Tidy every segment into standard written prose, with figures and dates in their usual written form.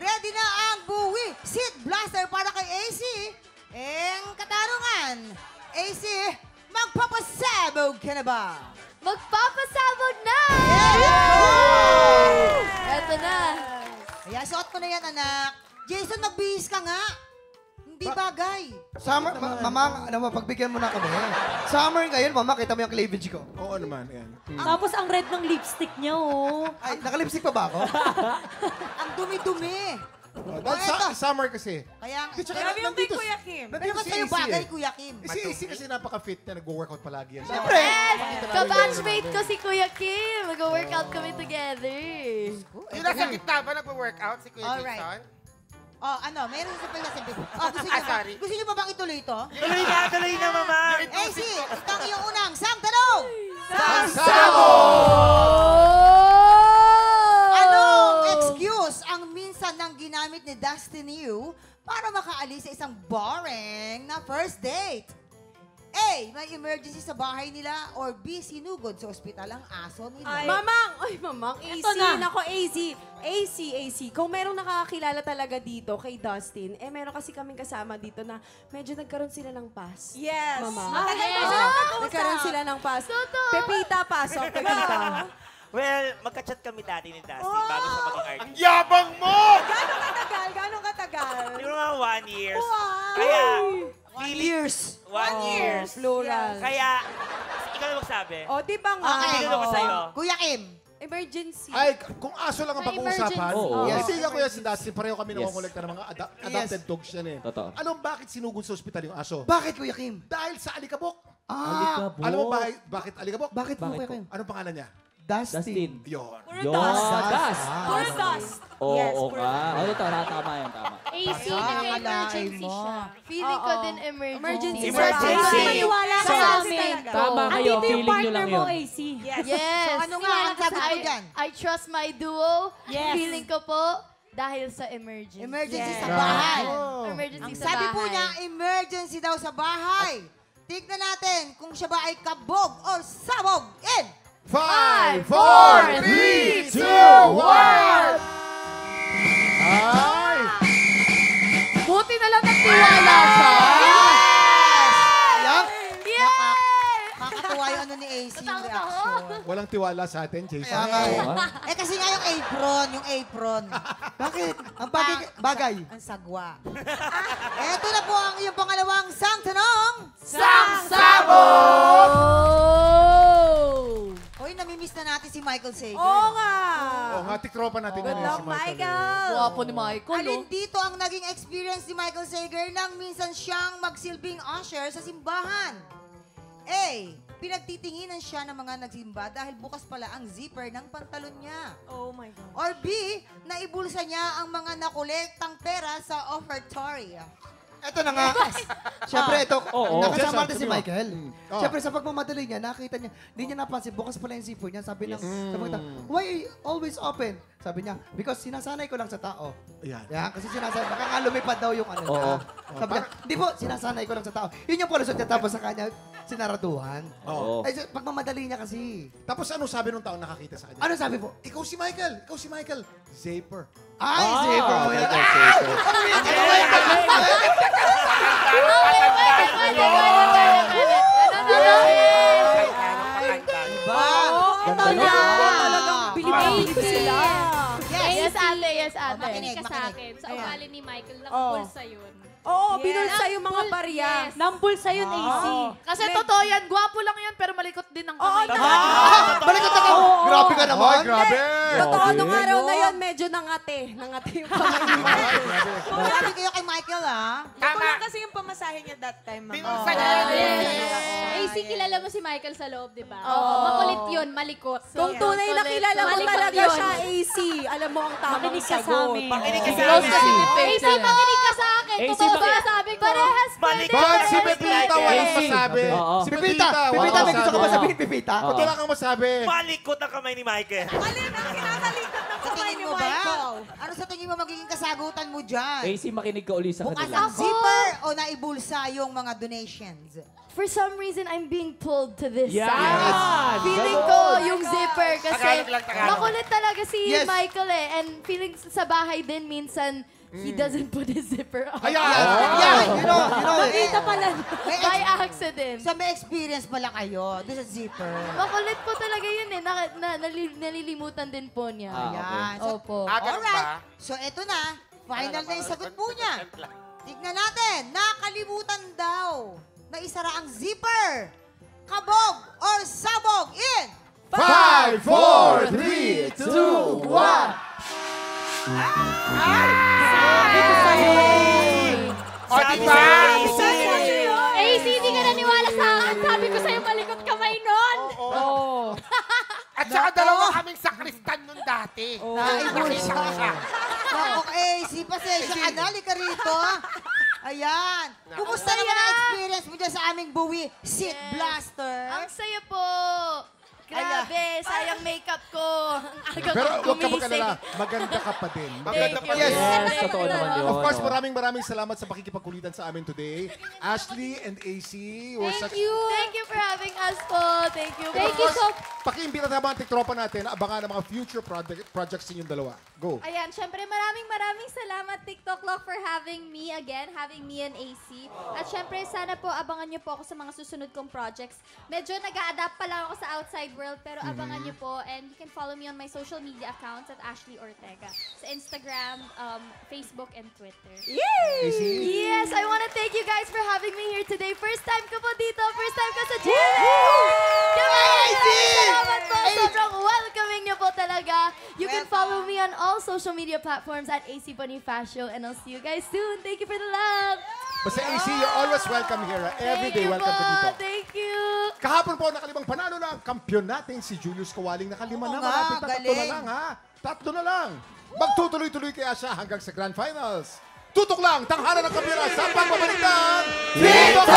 ready na ang buwi seat blaster para kay AC. Ang katarungan, AC, magpapasabog ka na ba? Magpapasabog na! Eto na. Ayan, suot ko na yan, anak. Jason, magbihis ka nga. Hindi bagay. Summer, mama, pagbigyan mo na kami. Summer ngayon, mama, kita mo yung cleavage ko. Oo naman, yan. Tapos ang red ng lipstick niya, oh. Ay, nakalipstick pa ba ako? Ang dumi-dumi. Dahil summer kasi. Kaya, Grabe yung kay Kuya Kim. pero ba't sa'yo bagay, Kuya Kim? Si kasi napaka-fit na nag-workout palagi yan. Siyempre. Kabatchmate ko si Kuya Kim. Mag-workout kami together. Yung nasa gitna ba nagpo-workout si Kuya Alright. Jason? Oh, ano, meron sa pala sabi. Oh, sorry. gusto niyo ba bang ituloy ito? Tuloy na, mama! AC, ito ang iyong unang sang tanong! Anong excuse ang minsan nang ginamit ni Dustin Yu para makaalis sa isang boring na first date? A, may emergency sa bahay nila or B, sinugod sa ospital ang aso nila. Ay. Mamang, AC, Ito na. nako, AC. Kung merong nakakakilala talaga dito kay Dustin, meron kasi kaming kasama dito na medyo nagkaroon sila ng pass. Yes. Mama. Matagal na Yes. sila nag-uusap. Nagkaroon sila ng pass. Totoo. Pepita, pasok, Pepita. Well, magka-chat kami dati ni Dustin bago siya maging artist. Ang yabang mo! Gano'ng katagal? Siguro mga 1 year. Wow. Kaya, 1 years. 1 year. Plural. Kaya, ikaw na magsabi. O, di ba nga? Okay. Binilo ko sa'yo. Kuya Kim. Emergency. Ay, kung aso lang ang May pag-uusapan, emergency. yes. Kasi ako yan si Dustin, pareho kami nakakolekta ng mga adopted Yes. dogs yan eh. Totoo. Alam mo bakit sinugod sa ospital yung aso? Bakit, Kuya Kim? Dahil sa alikabok. Alikabok. Alam mo bakit alikabok? Bakit po, Bakit Kuya po? Kim? Anong pangalan niya? Dustin. Yun. Yun. Dust. Puro dust. Oo, Yes, oo puro nga. Oo, tama yan, tama. AC, Ah, nag-emergency mo. siya. Feeling ko Oo. din Emergency. Emergency. Maniwala ka So, sa amin. talaga. Tama kayo, Andito yung feeling nyo partner lang mo, yun. AC. Yes. Yes. So, ano nga ang sagot mo I- dyan? I trust my duo. Yes. Feeling ko po, dahil sa emergency. Emergency Yes. sa bahay. Emergency Ang sa sabi bahay. po niya, emergency daw sa bahay. Tignan natin kung siya ba ay kabog o sabog. In! 5, 4, 3, 2, 1! Ay! Buti na lang nagtiwala siya. Ayan. Yay! Kakatuwa yung ano ni AC yung Takot ako. reaction. Walang tiwala sa atin, Jason. Kaya nga. Eh kasi nga yung apron. Bakit? Ang bagay. Ang sagwa. Eto na po ang iyong pangalawang sang tanong. Oh! Hoy, namimiss na natin si Michael Sager. Oo nga. Oo nga, tiktropa natin Good yun, luck, si Michael. Guwapo ni Michael, Alin oh. dito ang naging experience ni Michael Sager nang minsan siyang magsilbing usher sa simbahan? A. Pinagtitinginan siya ng mga nagsimba dahil bukas pala ang zipper ng pantalon niya. Oh my God. Or B. Naibulsa niya ang mga nakolektang pera sa offertory. Ito na nga. Siyempre, ito, Oo. nakasama natin Yes, si sabi mo. Michael. Oh. Siyempre, sa pagmamadali niya, nakita niya, hindi niya napansin, bukas pala yung zipper niya. Sabi ng, sabi ng tao, why always open? Sabi niya, because sinasanay ko lang sa tao. Ayan. Yan, kasi sinasanay, baka nga lumipad daw yung ano niya. Oo. Sabi niya, hindi po, sinasanay ko lang sa tao. Yun yung palusot niya, tapos sa kanya, sinaraduhan. Oo. Ay, pagmamadali niya kasi. Tapos ano sabi nung taong nakakita sa kanya? Ano sabi po? Ikaw si Michael! Ikaw si Michael! Zaper. Ay, zipper po yan. Ito na. Talagang bilib-bilib sila. Yes, ate, yes, ate. Makinig, Ka sa makinig. akin, sa ugali ni Michael, Oo. nakapulsa yun. Oo, Yes. binulsa yung mga barya. Nambulsa yun, AC. Kasi totoo yan, gwapo lang yan, pero malikot din ang Oo, kamay. Balik ka ka. Grabe ka naman. Ay, grabe! Totoo, nung araw na yun, medyo nangate. Nangate yung kamay niya. Ay, grabe. Grabe kayo kay Michael, ah. Ito lang kasi yung pamasahe niya that time. Mama. Binulsa niya yan. AC, kilala mo si Michael sa loob, di ba? Oo. Makulit yun, malikot. Kung tunay na kilala mo Malikot talaga yun. siya, AC, alam mo ang tamang Makinig ka sa sagot. amin. Makinig ka sa Close amin. kasi ni AC, Faith. makinig ka sa akin. AC, Totoo ba bakit? sabi ko? Parehas Balik Bakit si ka Pepita walang AC. masabi? Oo. Si Pipita, Pipita, may gusto ka ba sabihin, Pipita? Oo. Wala kang masabi. Malikot ang kamay ni Michael. Alin ang kinakalikot ng Sa kamay tingin ni mo ba? Michael? Ano Ano sa tingin mo magiging kasagutan mo dyan? AC, makinig ka uli sa Bukas kanila. ang zipper o naibulsa yung mga donations? For some reason, I'm being pulled to this Yan! side. Feeling ko yung zipper kasi Tagalog lang, Tagalog. makulit talaga si Yes. Michael eh. And feeling sa bahay din minsan, he doesn't put his zipper on. Ayan! Yeah, you know, Nakita pala May by accident. So may experience pala kayo doon sa zipper. Makulit po talaga yun eh. Nalilimutan din po niya. Ayan. So, Opo. Ganun ba? alright. So eto na. Final na yung sagot po niya. Tignan natin. Nakalimutan daw na isara ang zipper. Kabog or sabog in 5, 4, 3, 2, 1. O, diba? AC, hindi ka naniwala sa akin. Sabi ko sa'yo, malikot kamay nun. Oo. At saka dalawa kaming sakristan nun dati. naibulsa. Nakita ko siya. Okay, si pasensya ka na. Lika rito. Ayan. Kumusta naman ang experience mo dyan sa aming buwi? Seat blaster. Ang saya po. Grabe, sayang makeup ko. Ang aga Pero kong huwag ka gumising. mag-alala, maganda ka pa din. Maganda pa Yes. rin. Yes, totoo naman yun. Of course, oh. maraming salamat sa pakikipagkulitan sa amin today. Ashley and AC. We're Thank you. Thank you for having us po. Thank you. Thank you so Pakiimbita na mga tiktropa natin na abangan ang mga future projects ninyong dalawa. Go. Ayan, syempre maraming salamat TikTok Lock for having me again, having me and AC. At syempre sana po abangan niyo po ako sa mga susunod kong projects. Medyo nag-a-adapt pa lang ako sa outside world pero abangan niyo po and you can follow me on my social media accounts at Ashley Ortega sa Instagram, Facebook, and Twitter. AC? Yes, I want to thank you guys for having me here today. First time ko po dito. First time ko sa GMA! Salamat po. Sobrang welcoming niyo po talaga. You can follow me on all social media platforms at AC Bonifacio and I'll see you guys soon. Thank you for the love. Basta AC, you're always welcome here. Every day, welcome ka dito. Thank you. Kahapon po, nakalibang panalo na ang kampiyon natin, si Julius Kawaling. Nakalima Oo na, nga, malapit na 3 na galing. lang, ha? 3 na lang. Magtutuloy-tuloy kaya siya hanggang sa Grand Finals. Tutok lang, tanghalan ng kampiyon sa pagbabalik ng TikTok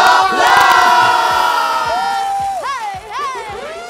Hey, hey.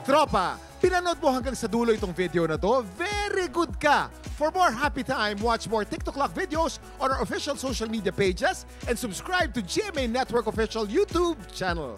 Tropa, pinanood mo hanggang sa dulo itong video na to? Very good ka! For more happy time, watch more TikTok Lock videos on our official social media pages and subscribe to GMA Network official YouTube channel.